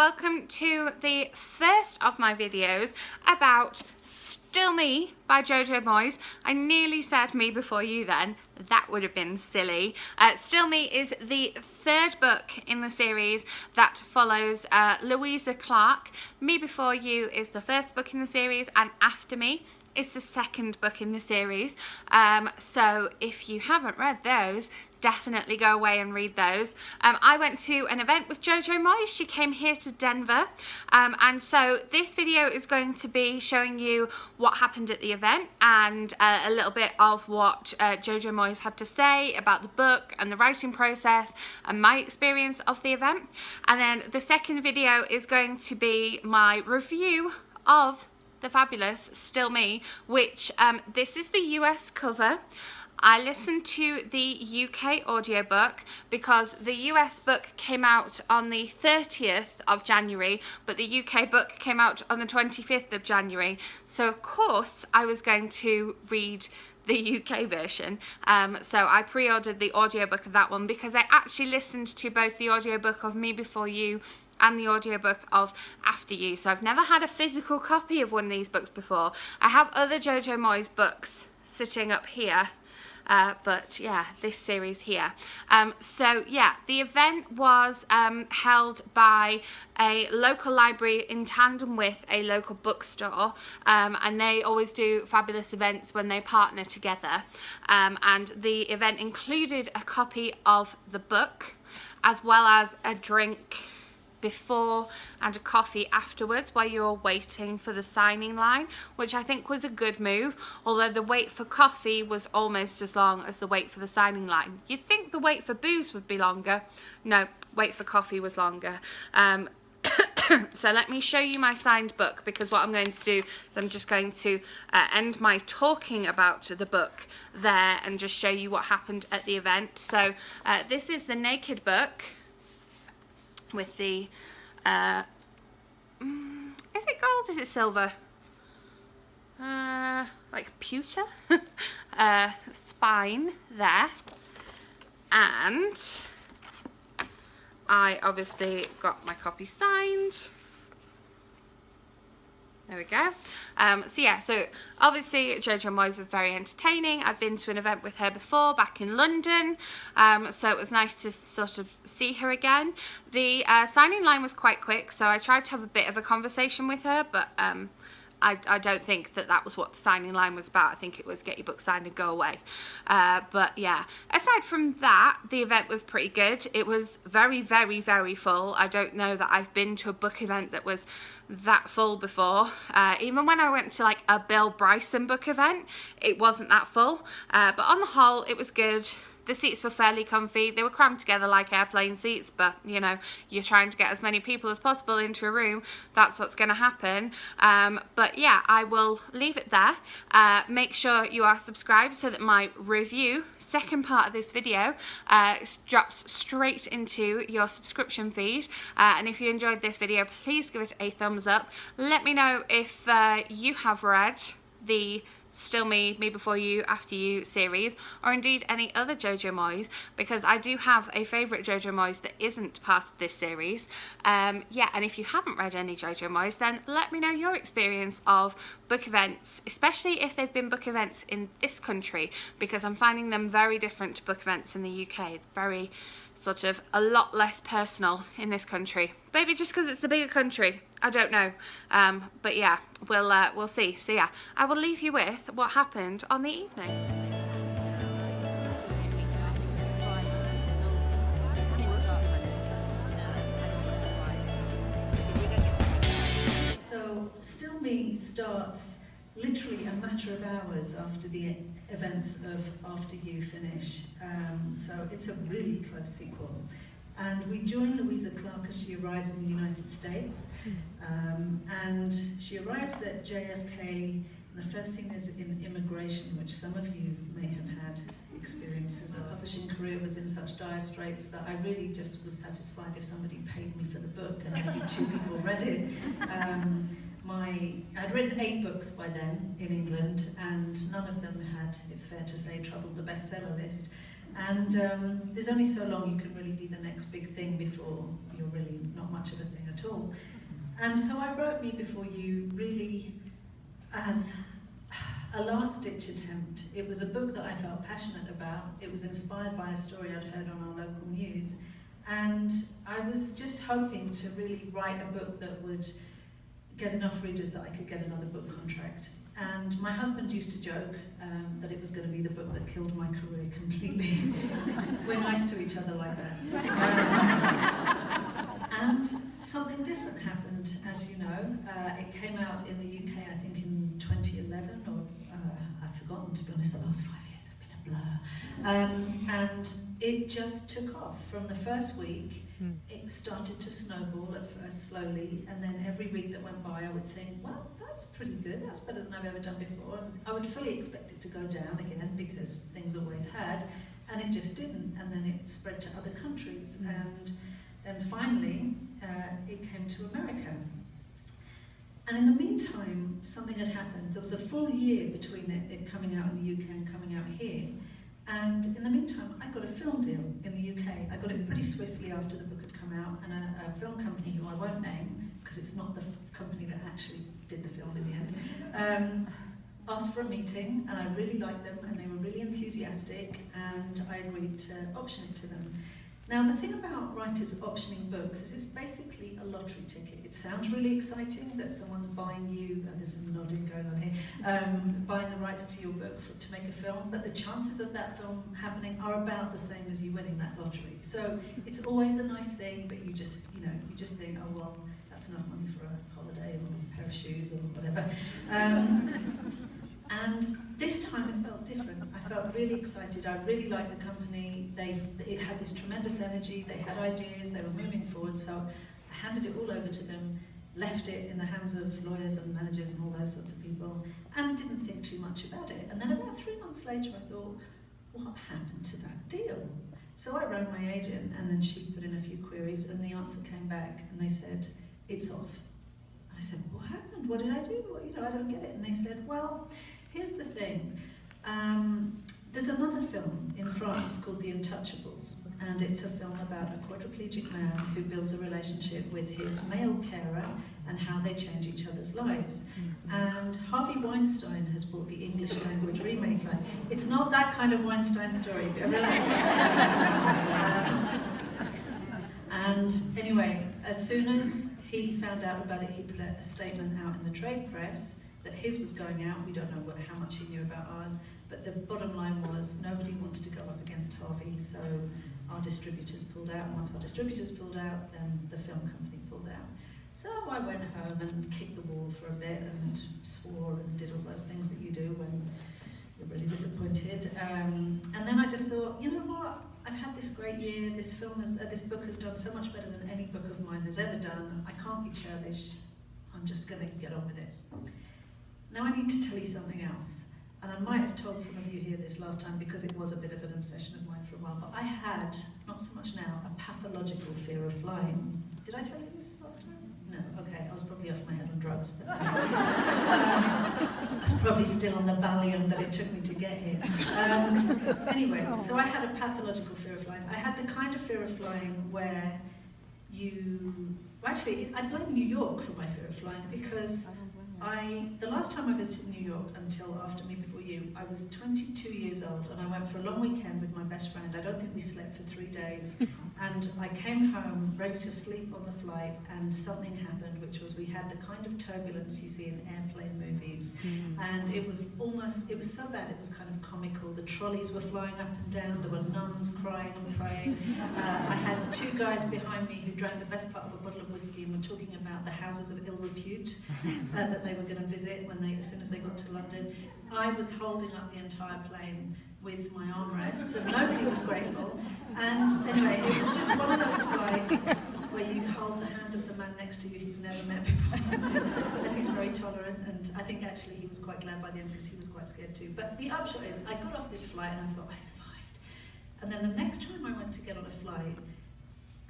welcome to the first of my videos about Still Me by Jojo Moyes. I nearly said Me Before You then. That would have been silly. Still Me is the third book in the series that follows Louisa Clark. Me Before You is the first book in the series, and After Me is the second book in the series. So if you haven't read those, definitely go away and read those. I went to an event with Jojo Moyes. She came here to Denver, and so this video is going to be showing you what happened at the event and a little bit of what Jojo Moyes had to say about the book and the writing process and my experience of the event. And then the second video is going to be my review of the fabulous Still Me, which this is the US cover. I listened to the UK audiobook because the US book came out on the 30th of January, but the UK book came out on the 25th of January. So of course I was going to read the UK version. So I pre-ordered the audiobook of that one because I actually listened to both the audiobook of Me Before You and the audiobook of After You. So I've never had a physical copy of one of these books before. I have other Jojo Moyes books sitting up here, but yeah, this series here. So yeah, the event was held by a local library in tandem with a local bookstore, and they always do fabulous events when they partner together. And the event included a copy of the book as well as a drink before and a coffee afterwards while you're waiting for the signing line, which I think was a good move, although the wait for coffee was almost as long as the wait for the signing line. You'd think the wait for booze would be longer. No, wait for coffee was longer. So let me show you my signed book, because what I'm going to do is I'm just going to end my talking about the book there and just show you what happened at the event. So this is the naked book with the is it gold, is it silver, like pewter spine there, and I obviously got my copy signed. There we go. So yeah, so obviously Jojo Moyes was very entertaining. I've been to an event with her before back in London, so it was nice to sort of see her again. The signing line was quite quick, so I tried to have a bit of a conversation with her, but I don't think that was what the signing line was about. I think it was get your book signed and go away. But yeah, aside from that, the event was pretty good. It was very, very, very full. I don't know that I've been to a book event that was that full before. Even when I went to like a Bill Bryson book event, it wasn't that full. But on the whole, it was good. The seats were fairly comfy. They were crammed together like airplane seats, but you know, you're trying to get as many people as possible into a room. That's what's going to happen. But yeah, I will leave it there. Make sure you are subscribed so that my review, second part of this video, drops straight into your subscription feed. And if you enjoyed this video, please give it a thumbs up. Let me know if you have read the Still Me, Me Before You, After You series, or indeed any other Jojo Moyes, because I do have a favourite Jojo Moyes that isn't part of this series. Yeah, and if you haven't read any Jojo Moyes, then let me know your experience of book events, especially if they've been book events in this country, because I'm finding them very different to book events in the UK. Very sort of a lot less personal in this country. Maybe just because it's a bigger country, I don't know. But yeah, we'll see. So yeah, I will leave you with what happened on the evening. So Still Me starts literally a matter of hours after the events of After You finish. So it's a really close sequel. And we join Louisa Clark as she arrives in the United States. And she arrives at JFK, and the first thing is in immigration, which some of you may have had experiences. Our publishing career was in such dire straits that I really just was satisfied if somebody paid me for the book and only 2 people read it. I'd written 8 books by then in England, and none of them had, it's fair to say, troubled the bestseller list. And there's only so long you can really be the next big thing before you're really not much of a thing at all. And so I wrote Me Before You really as a last-ditch attempt. It was a book that I felt passionate about. It was inspired by a story I'd heard on our local news. And I was just hoping to really write a book that would get enough readers that I could get another book contract. And my husband used to joke that it was going to be the book that killed my career completely. We're nice to each other like that. And something different happened, as you know. It came out in the UK, I think in 2011, or I've forgotten, to be honest, the last 5 years have been a blur. And it just took off. From the first week, it started to snowball at first slowly, and then every week that went by I would think, well, that's pretty good, that's better than I've ever done before. And I would fully expect it to go down again, because things always had, and it just didn't. And then it spread to other countries, and then finally it came to America. And in the meantime, something had happened. There was a full year between it coming out in the UK and coming out here. And in the meantime, I got a film deal in the UK. I got it pretty swiftly after the book had come out, and a film company who I won't name, because it's not the company that actually did the film in the end, asked for a meeting, and I really liked them, and they were really enthusiastic, and I agreed to option it to them. Now, the thing about writers optioning books is it's basically a lottery ticket. It sounds really exciting that someone's buying you, and there's some nodding going on here, buying the rights to your book to make a film, but the chances of that film happening are about the same as you winning that lottery. So it's always a nice thing, but you just think, oh well, that's enough money for a holiday or a pair of shoes or whatever. And this time it felt different. I felt really excited. I really liked the company. It had this tremendous energy. They had ideas. They were moving forward. So I handed it all over to them, left it in the hands of lawyers and managers and all those sorts of people, and didn't think too much about it. And then about 3 months later, I thought, what happened to that deal? So I rang my agent, and then she put in a few queries, and the answer came back, and they said, it's off. And I said, what happened? What did I do? Well, I don't get it. And they said, well, here's the thing. There's another film in France called The Untouchables, and it's a film about a quadriplegic man who builds a relationship with his male carer and how they change each other's lives. And Harvey Weinstein has brought the English language remake. It's not that kind of Weinstein story, but relax. And anyway, as soon as he found out about it, he put a statement out in the trade press that his was going out. We don't know how much he knew about ours, but the bottom line was nobody wanted to go up against Harvey, so our distributors pulled out. And once our distributors pulled out, then the film company pulled out. So I went home and kicked the wall for a bit and swore and did all those things that you do when you're really disappointed. And then I just thought, you know what? I've had this great year. This book has done so much better than any book of mine has ever done. I can't be churlish. I'm just going to get on with it. Now I need to tell you something else, and I might have told some of you here this last time because it was a bit of an obsession of mine for a while, but I had, not so much now, a pathological fear of flying. Did I tell you this last time? No, okay, I was probably off my head on drugs, but I was probably still on the Valium that it took me to get here. Anyway, so I had a pathological fear of flying. I had the kind of fear of flying where actually, I blame New York for my fear of flying because the last time I visited New York until after Me Before You, I was 22 years old, and I went for a long weekend with my best friend. I don't think we slept for 3 days, and I came home ready to sleep on the flight, and something happened, which was we had the kind of turbulence you see in airplane movies, and it was so bad it was kind of comical. The trolleys were flying up and down, there were nuns crying and praying. I had 2 guys behind me who drank the best part of a bottle of whiskey and were talking about the houses of ill repute that they were going to visit as soon as they got to London. I was holding up the entire plane with my armrests, and nobody was grateful. And anyway, it was just one of those flights where you hold the hand of the man next to you who you've never met before. And he's very tolerant, and I think actually he was quite glad by the end because he was quite scared too. But the upshot is, I got off this flight and I thought, I survived. And then the next time I went to get on a flight,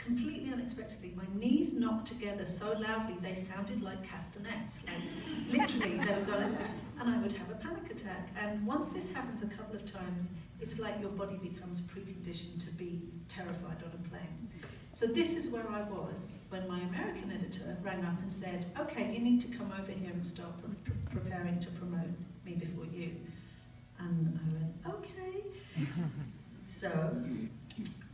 completely unexpectedly, my knees knocked together so loudly they sounded like castanets. Like, literally, they would go like that, and I would have a panic attack. And once this happens a couple of times, it's like your body becomes preconditioned to be terrified on a plane. So this is where I was when my American editor rang up and said, okay, you need to come over here and start preparing to promote Me Before You. And I went, okay. So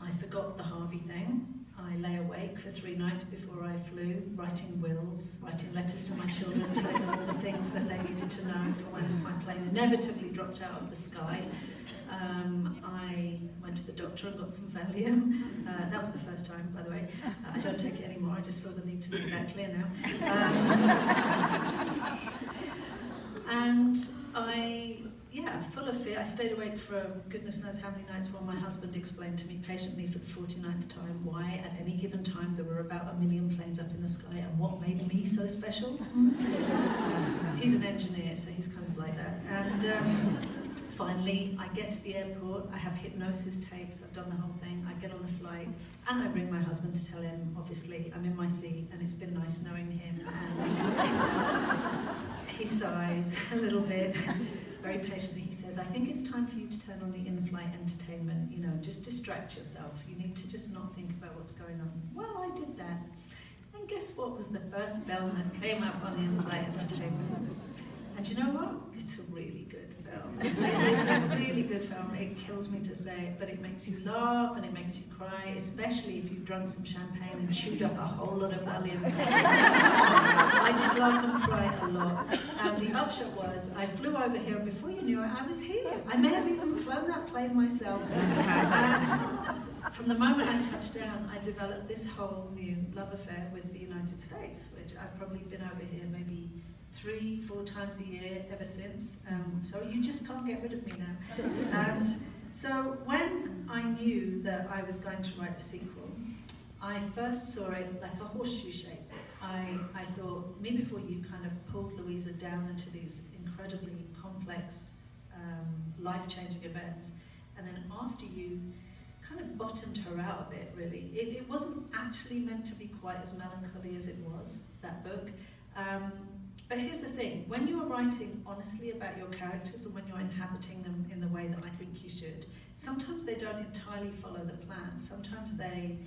I forgot the Harvey thing. I lay awake for 3 nights before I flew, writing wills, writing letters to my children, telling them all the things that they needed to know for when my plane inevitably dropped out of the sky. I went to the doctor and got some Valium. That was the first time, by the way. I don't take it anymore, I just feel the need to make that clear now. And full of fear. I stayed awake for goodness knows how many nights while my husband explained to me patiently for the 49th time why at any given time there were about 1 million planes up in the sky and what made me so special. He's an engineer, so he's kind of like that. And finally, I get to the airport, I have hypnosis tapes, I've done the whole thing, I get on the flight, and I ring my husband to tell him, obviously, I'm in my seat, and it's been nice knowing him, and he sighs a little bit. Very patiently, he says, I think it's time for you to turn on the in-flight entertainment, you know, just distract yourself. You need to just not think about what's going on. Well, I did that. And guess what was the first bell that came up on the in-flight entertainment? And you know what? It's a really good film. It's a really good film. It kills me to say it, but it makes you laugh and it makes you cry, especially if you've drunk some champagne and chewed up a whole lot of Valium. I did laugh and cry a lot. And the upshot was, I flew over here, and before you knew it, I was here. I may have even flown that plane myself. And from the moment I touched down, I developed this whole new love affair with the United States, which I've probably been over here maybe 3-4 times a year ever since. So you just can't get rid of me now. And so when I knew that I was going to write a sequel, I first saw it like a horseshoe shape. I thought Me Before You kind of pulled Louisa down into these incredibly complex, life-changing events, and then After You kind of bottomed her out a bit, really. It wasn't actually meant to be quite as melancholy as it was, that book. But here's the thing, when you are writing honestly about your characters and when you're inhabiting them in the way that I think you should, sometimes they don't entirely follow the plan. Sometimes they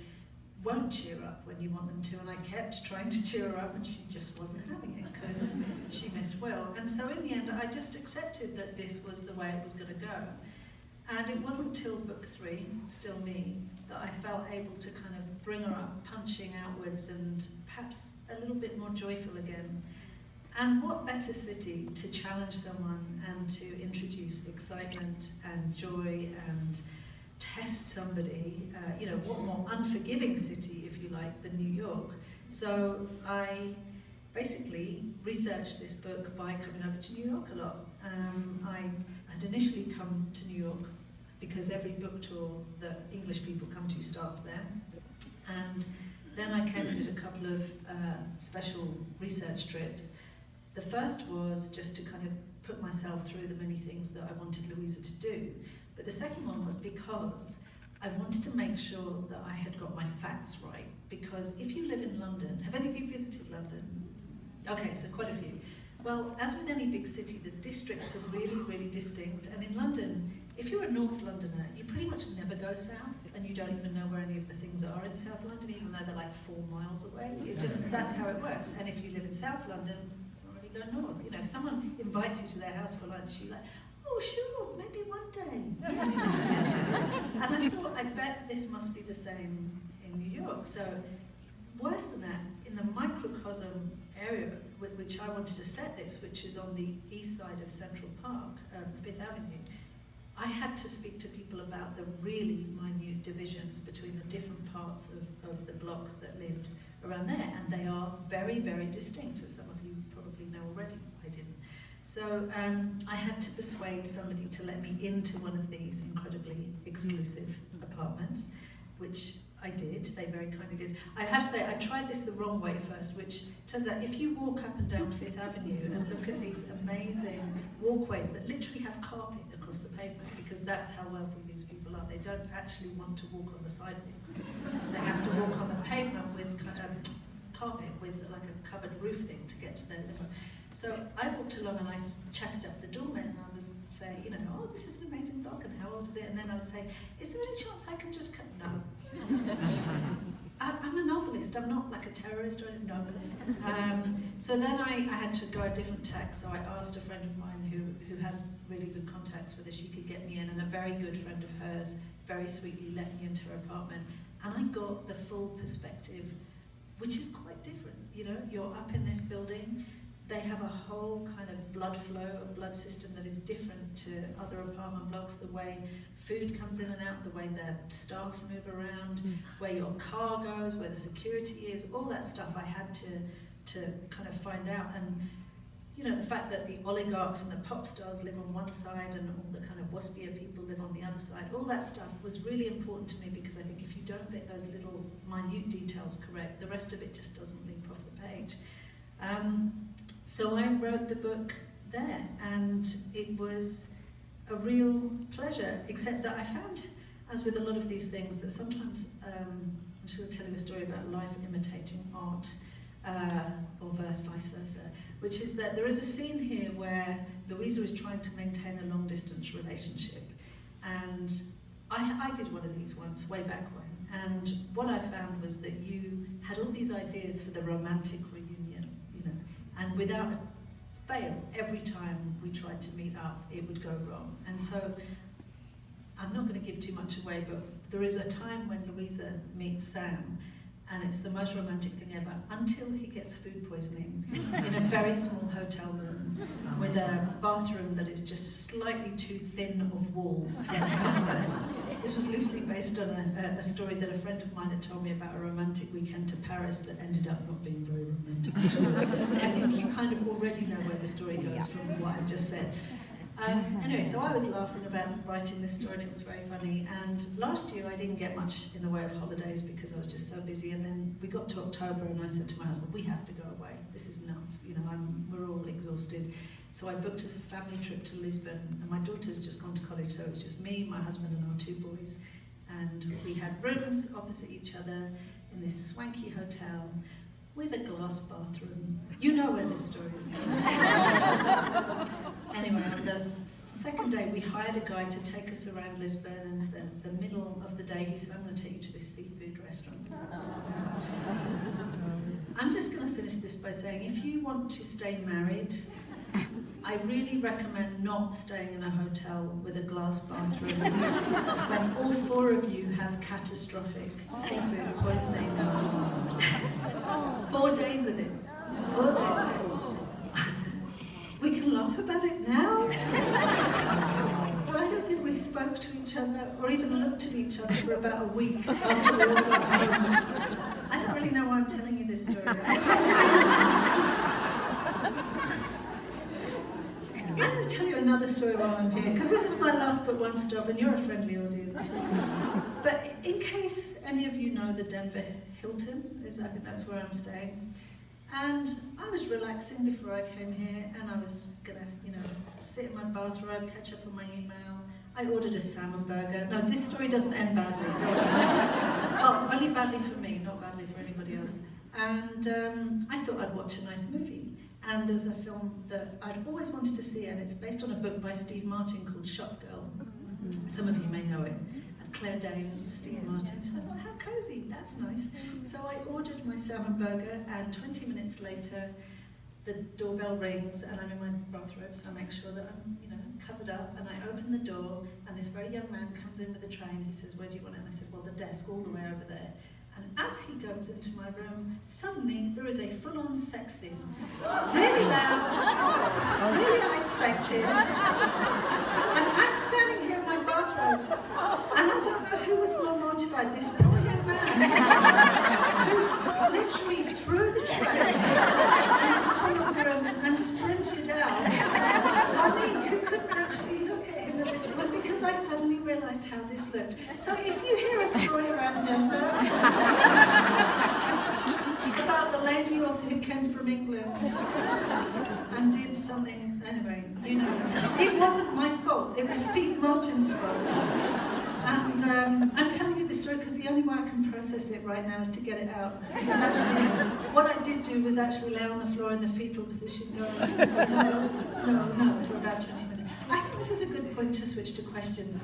won't cheer up when you want them to, and I kept trying to cheer her up and she just wasn't having it because she missed Will. And so in the end, I just accepted that this was the way it was going to go. And it wasn't till book 3, Still Me, that I felt able to kind of bring her up, punching outwards and perhaps a little bit more joyful again. And what better city to challenge someone and to introduce excitement and joy and test somebody, what more unforgiving city, if you like, than New York. So I basically researched this book by coming over to New York a lot. I had initially come to New York because every book tour that English people come to starts there. And then I came and did a couple of special research trips. The first was just to kind of put myself through the many things that I wanted Louisa to do. But the second one was because I wanted to make sure that I had got my facts right. Because if you live in London, have any of you visited London? Okay, so quite a few. Well, as with any big city, the districts are really, really distinct. And in London, if you're a North Londoner, you pretty much never go south, and you don't even know where any of the things are in South London, even though they're like 4 miles away. That's how it works. And if you live in South London, you already go north. You know, if someone invites you to their house for lunch, you're like, oh, sure, maybe one day. Yeah. And I thought, I bet this must be the same in New York. So, worse than that, in the microcosm area with which I wanted to set this, which is on the east side of Central Park, 5th Avenue, I had to speak to people about the really minute divisions between the different parts of the blocks that lived around there, and they are very, very distinct, as some of you probably know already. I didn't. So I had to persuade somebody to let me into one of these incredibly exclusive apartments, which I did. They very kindly did. I have to say, I tried this the wrong way first, which turns out if you walk up and down 5th Avenue and look at these amazing walkways that literally have carpet across the pavement, because that's how wealthy these people are, they don't actually want to walk on the sidewalk. They have to walk on the pavement with carpet with like a covered roof thing to get to their limo. So I walked along and I chatted up the doorman and I was saying, you know, oh, this is an amazing blog and how old is it? And then I would say, is there any chance I can just come? No. I'm a novelist, I'm not like a terrorist or anything, no. So then I had to go a different tack, so I asked a friend of mine who has really good contacts with her, she could get me in, and a very good friend of hers very sweetly let me into her apartment. And I got the full perspective, which is quite different. You know, you're up in this building, they have a whole kind of blood flow, a blood system that is different to other apartment blocks, the way food comes in and out, the way their staff move around, where your car goes, where the security is, all that stuff I had to kind of find out. And you know, the fact that the oligarchs and the pop stars live on one side and all the kind of waspier people live on the other side, all that stuff was really important to me, because I think if you don't get those little minute details correct, the rest of it just doesn't leap off the page. So I wrote the book there, and it was a real pleasure, except that I found, as with a lot of these things, that sometimes, I'm just going to tell you a story about life imitating art, or vice versa, which is that there is a scene here where Louisa is trying to maintain a long-distance relationship, and I did one of these once, way back when, and what I found was that you had all these ideas for the romantic reunion, you know, and without fail, every time we tried to meet up, it would go wrong. And so, I'm not going to give too much away, but there is a time when Louisa meets Sam, and it's the most romantic thing ever, until he gets food poisoning in a very small hotel room with a bathroom that is just slightly too thin of wall for comfort. This was loosely based on a story that a friend of mine had told me about a romantic weekend to Paris that ended up not being very romantic at all. I think you kind of already know where the story goes from what I've just said. Anyway, so I was laughing about writing this story, and it was very funny. And last year I didn't get much in the way of holidays because I was just so busy. And then we got to October, and I said to my husband, "We have to go away. This is nuts. You know, we're all exhausted." So I booked us a family trip to Lisbon, and my daughter's just gone to college, so it was just me, my husband, and our 2 boys. And we had rooms opposite each other in this swanky hotel with a glass bathroom. You know where this story is going. Anyway, on the second day, we hired a guy to take us around Lisbon, and the middle of the day, he said, "I'm going to take you to this seafood restaurant." I'm just going to finish this by saying, if you want to stay married, I really recommend not staying in a hotel with a glass bathroom when all 4 of you have catastrophic seafood poisoning. 4 days of it. 4 days of it. We can laugh about it now. But I don't think we spoke to each other or even looked at each other for about a week after we all got home. I don't really know why I'm telling you this story. I'm going to tell you another story while I'm here, because this is my last but one stop, and you're a friendly audience. But in case any of you know the Denver Hilton, I think that's where I'm staying, and I was relaxing before I came here, and I was going to, you know, sit in my bathrobe, catch up on my email. I ordered a salmon burger. No, this story doesn't end badly. Oh, only badly for me, not badly for anybody else. And I thought I'd watch a nice movie. And there's a film that I'd always wanted to see, and it's based on a book by Steve Martin called Shop Girl. Some of you may know it. And Claire Danes, Steve Martin. So I thought, how cozy, that's nice. So I ordered my salmon burger, and 20 minutes later, the doorbell rings, and I'm in my bathrobe, so I make sure that I'm, you know, covered up, and I open the door, and this very young man comes in with a tray, and he says, "Where do you want it?" And I said, "Well, the desk, all the way over there." And as he goes into my room, suddenly there is a full-on sex scene. Really loud, really unexpected. And I'm standing here in my bathroom, and I don't know who was more mortified, this poor young man, who literally threw the tray into the corner of the room and sprinted out. I mean, you couldn't actually look at him at this point, because I suddenly realised how this looked. So if you hear a story around Denver, about the lady author who came from England and did something, anyway, you know, it wasn't my fault, it was Steve Martin's fault. And I'm telling you this story because the only way I can process it right now is to get it out. Because actually, what I did do was actually lay on the floor in the fetal position, going, no, for about 20 minutes. I think this is a good point to switch to questions.